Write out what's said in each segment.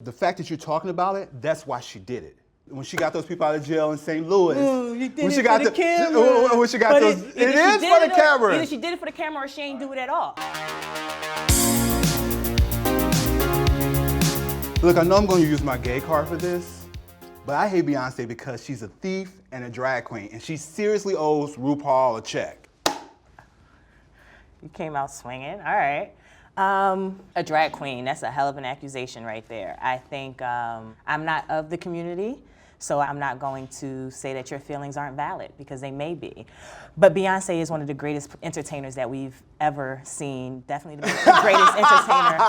The fact that you're talking about it, that's why she did it. When she got those people out of jail in St. Louis. Ooh, you did when it she for got the camera. When she got those, it is for the camera. Either she did it for the camera or she ain't do it at all. Look, I know I'm gonna use my gay card for this, but I hate Beyoncé because she's a thief and a drag queen, and she seriously owes RuPaul a check. You came out swinging, all right. A drag queen, that's a hell of an accusation right there. I think I'm not of the community, so I'm not going to say that your feelings aren't valid, because they may be. But Beyonce is one of the greatest entertainers that we've ever seen, definitely the greatest entertainer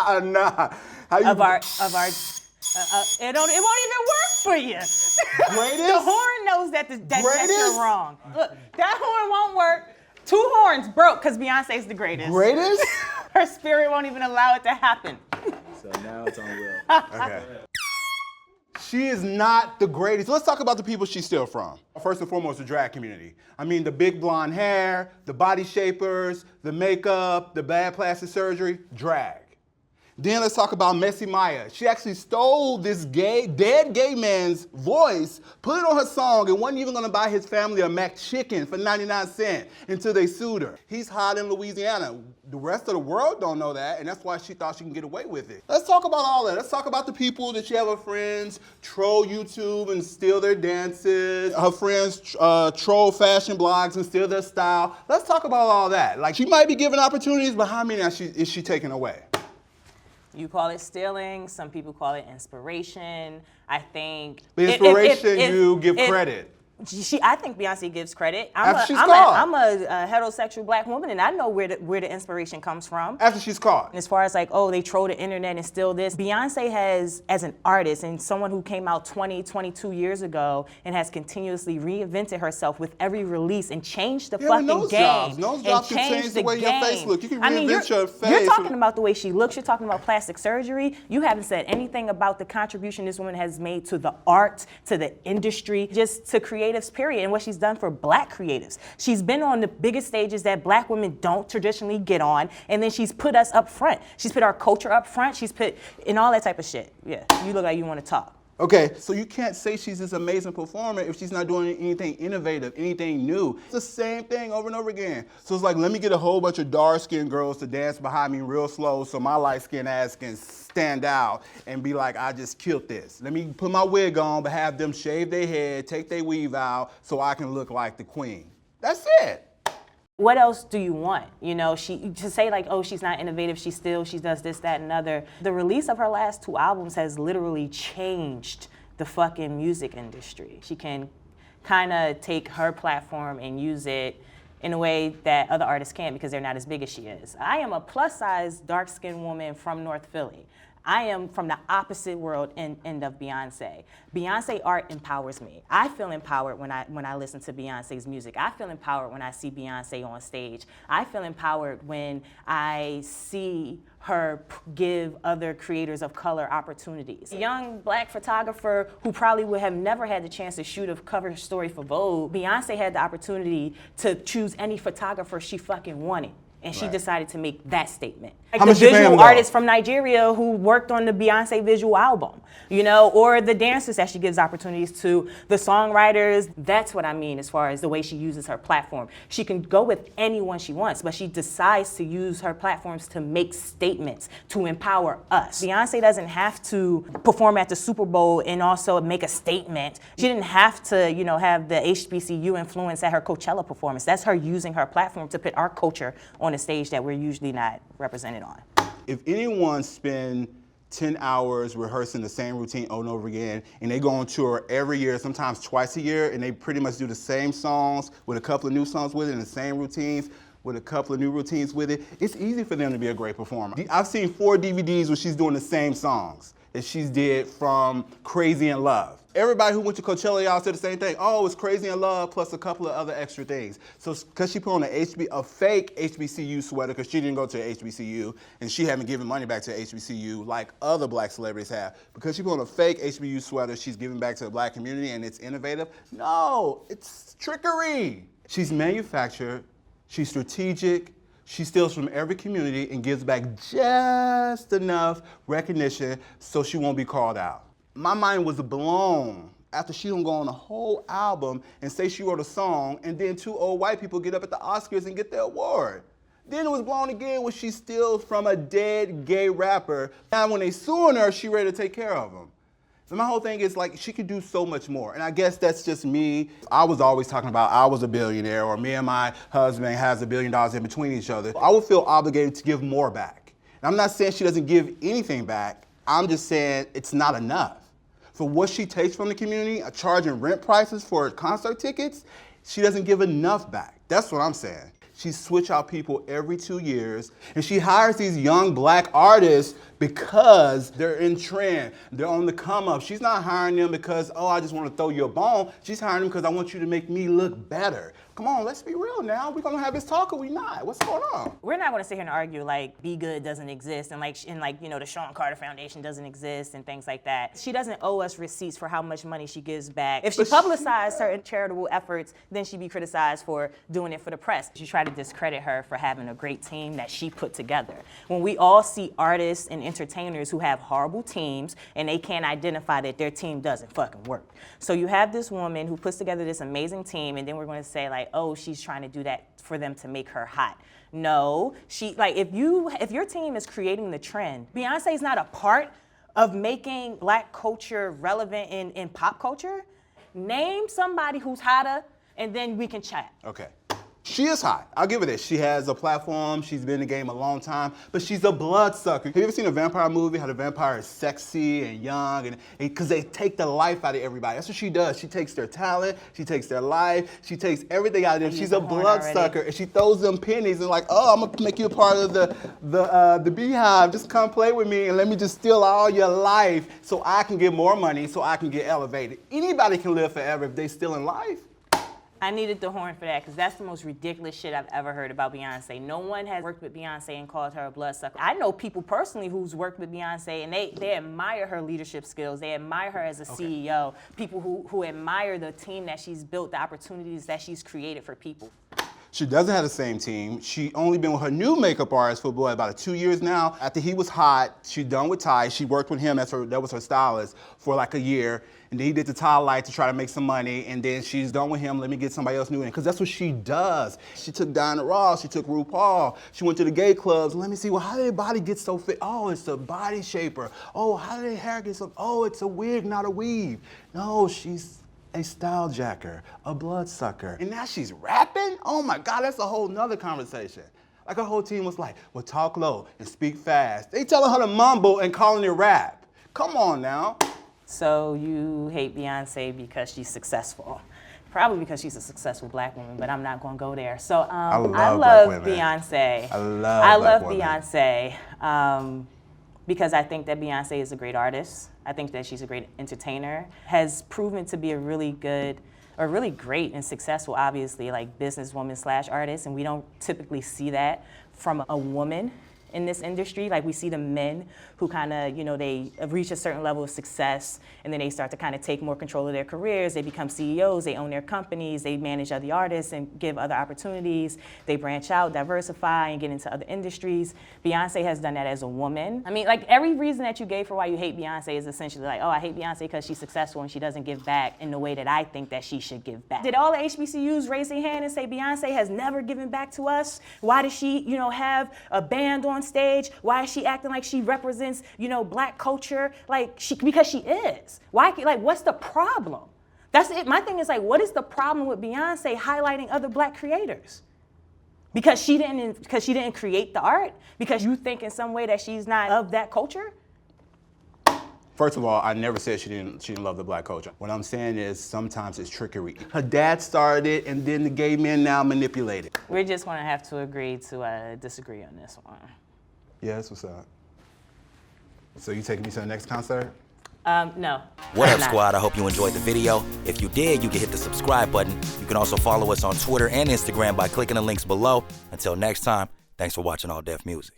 of our it won't even work for you. Greatest? The horn knows that you're wrong. Look, that horn won't work. 2 horns broke because Beyonce's the greatest. Greatest? Her spirit won't even allow it to happen. So now it's on Will. Okay. She is not the greatest. Let's talk about the people she's still from. First and foremost, the drag community. I mean, the big blonde hair, the body shapers, the makeup, the bad plastic surgery, drag. Then let's talk about Messy Maya. She actually stole this dead gay man's voice, put it on her song, and wasn't even gonna buy his family a McChicken for 99 cents until they sued her. He's hot in Louisiana. The rest of the world don't know that, and that's why she thought she can get away with it. Let's talk about all that. Let's talk about the people that she have her friends troll YouTube and steal their dances. Her friends troll fashion blogs and steal their style. Let's talk about all that. Like, she might be given opportunities, but how many is she taking away? You call it stealing, some people call it inspiration. I think The inspiration, you give credit. I think Beyonce gives credit. After she's I'm caught. a heterosexual black woman, and I know where the inspiration comes from. After she's caught. As far as like, oh, they troll the internet and steal this. Beyonce has, as an artist and someone who came out 22 years ago and has continuously reinvented herself with every release and changed the fucking game. Nose jobs can change the way your face looks. You can reinvent your face. You're talking about the way she looks. You're talking about plastic surgery. You haven't said anything about the contribution this woman has made to the art, to the industry, just to creatives, period, and what she's done for black creatives. She's been on the biggest stages that black women don't traditionally get on, and then she's put us up front. She's put our culture up front. She's put in all that type of shit. Yeah, you look like you want to talk. Okay, so you can't say she's this amazing performer if she's not doing anything innovative, anything new. It's the same thing over and over again. So it's like, let me get a whole bunch of dark-skinned girls to dance behind me real slow so my light-skinned ass can stand out and be like, I just killed this. Let me put my wig on, but have them shave their head, take their weave out so I can look like the queen. That's it. What else do you want? You know, to say like, oh, she's not innovative, she does this, that, and other. The release of her last 2 albums has literally changed the fucking music industry. She can kind of take her platform and use it in a way that other artists can't because they're not as big as she is. I am a plus-size, dark-skinned woman from North Philly. I am from the opposite world end of Beyonce. Beyonce art empowers me. I feel empowered when I listen to Beyonce's music. I feel empowered when I see Beyonce on stage. I feel empowered when I see her give other creators of color opportunities. A young black photographer who probably would have never had the chance to shoot a cover story for Vogue, Beyonce had the opportunity to choose any photographer she fucking wanted. And she decided to make that statement. Like the visual artist from Nigeria who worked on the Beyonce visual album, you know, or the dancers that she gives opportunities to, the songwriters. That's what I mean as far as the way she uses her platform. She can go with anyone she wants, but she decides to use her platforms to make statements, to empower us. Beyonce doesn't have to perform at the Super Bowl and also make a statement. She didn't have to, you know, have the HBCU influence at her Coachella performance. That's her using her platform to put our culture on a stage that we're usually not represented on. If anyone spend 10 hours rehearsing the same routine over and over again, and they go on tour every year, sometimes twice a year, and they pretty much do the same songs with a couple of new songs with it and the same routines with a couple of new routines with it, it's easy for them to be a great performer. I've seen 4 DVDs where she's doing the same songs that she's did from Crazy in Love. Everybody who went to Coachella, y'all said the same thing. Oh, it's Crazy in Love plus a couple of other extra things. So, because she put on a fake HBCU sweater, because she didn't go to a HBCU, and she haven't given money back to a HBCU like other black celebrities have. Because she put on a fake HBCU sweater, she's giving back to the black community and it's innovative. No, it's trickery. She's manufactured, she's strategic, She steals from every community and gives back just enough recognition so she won't be called out. My mind was blown after she don't go on a whole album and say she wrote a song, and then 2 old white people get up at the Oscars and get the award. Then it was blown again when she steals from a dead gay rapper. Now when they suing her, she ready to take care of them. So my whole thing is like, she could do so much more. And I guess that's just me. I was always talking about I was a billionaire, or me and my husband has $1 billion in between each other. I would feel obligated to give more back. And I'm not saying she doesn't give anything back. I'm just saying it's not enough. For what she takes from the community, charging rent prices for concert tickets, she doesn't give enough back. That's what I'm saying. She switch out people every 2 years, and she hires these young black artists because they're in trend, they're on the come up. She's not hiring them because, oh, I just want to throw you a bone. She's hiring them because I want you to make me look better. Come on, let's be real now. We're gonna have this talk or we not? What's going on? We're not gonna sit here and argue like Be Good doesn't exist and the Sean Carter Foundation doesn't exist and things like that. She doesn't owe us receipts for how much money she gives back. If she publicized certain charitable efforts, then she'd be criticized for doing it for the press. You try to discredit her for having a great team that she put together. When we all see artists and entertainers who have horrible teams and they can't identify that their team doesn't fucking work. So you have this woman who puts together this amazing team, and then we're gonna say like, oh, she's trying to do that for them to make her hot. No, if your team is creating the trend, Beyonce's not a part of making black culture relevant in pop culture. Name somebody who's hotter, and then we can chat. Okay. She is hot. I'll give her this. She has a platform. She's been in the game a long time, but she's a bloodsucker. Have you ever seen a vampire movie? How the vampire is sexy and young, and because they take the life out of everybody. That's what she does. She takes their talent. She takes their life. She takes everything out of them. She's a bloodsucker, and she throws them pennies and like, oh, I'm gonna make you a part of the beehive. Just come play with me and let me just steal all your life so I can get more money, so I can get elevated. Anybody can live forever if they still in life. I needed the horn for that because that's the most ridiculous shit I've ever heard about Beyonce. No one has worked with Beyonce and called her a bloodsucker. I know people personally who's worked with Beyonce and they admire her leadership skills. They admire her as a CEO. People who admire the team that she's built, the opportunities that she's created for people. She doesn't have the same team. She only been with her new makeup artist for about 2 years now. After he was hot, she done with Ty. She worked with him, that was her stylist, for like a year. And then he did the Ty light to try to make some money. And then she's done with him, let me get somebody else new in. Because that's what she does. She took Diana Ross, she took RuPaul. She went to the gay clubs. Let me see, well, how did their body get so fit? Oh, it's a body shaper. Oh, how did their hair get so, oh, it's a wig, not a weave. No, she's a style jacker, a bloodsucker. And now she's rapping? Oh my God, that's a whole nother conversation. Like her whole team was like, well, talk low and speak fast. They telling her to mumble and calling it rap. Come on now. So you hate Beyonce because she's successful. Probably because she's a successful black woman, but I'm not gonna go there. So I love Beyonce. I love Beyonce. Because I think that Beyonce is a great artist. I think that she's a great entertainer, has proven to be a really good, or really great and successful, obviously, like businesswoman / artist, and we don't typically see that from a woman in this industry. Like we see the men who kind of, they reach a certain level of success and then they start to kind of take more control of their careers. They become CEOs, they own their companies, they manage other artists and give other opportunities. They branch out, diversify, and get into other industries. Beyonce has done that as a woman. I mean, like every reason that you gave for why you hate Beyonce is essentially like, oh, I hate Beyonce because she's successful and she doesn't give back in the way that I think that she should give back. Did all the HBCUs raise their hand and say Beyonce has never given back to us? Why does she, have a band on stage? Why is she acting like she represents, black culture? Because she is. Why? What's the problem? That's it. My thing is what is the problem with Beyonce highlighting other black creators? Because she didn't create the art? Because you think in some way that she's not of that culture? First of all, I never said she didn't love the black culture. What I'm saying is sometimes it's trickery. Her dad started it, and then the gay men now manipulate it. We're just gonna have to agree to disagree on this one. Yeah, that's what's up. So you taking me to the next concert? No. What up, squad? I hope you enjoyed the video. If you did, you can hit the subscribe button. You can also follow us on Twitter and Instagram by clicking the links below. Until next time, thanks for watching All Def Music.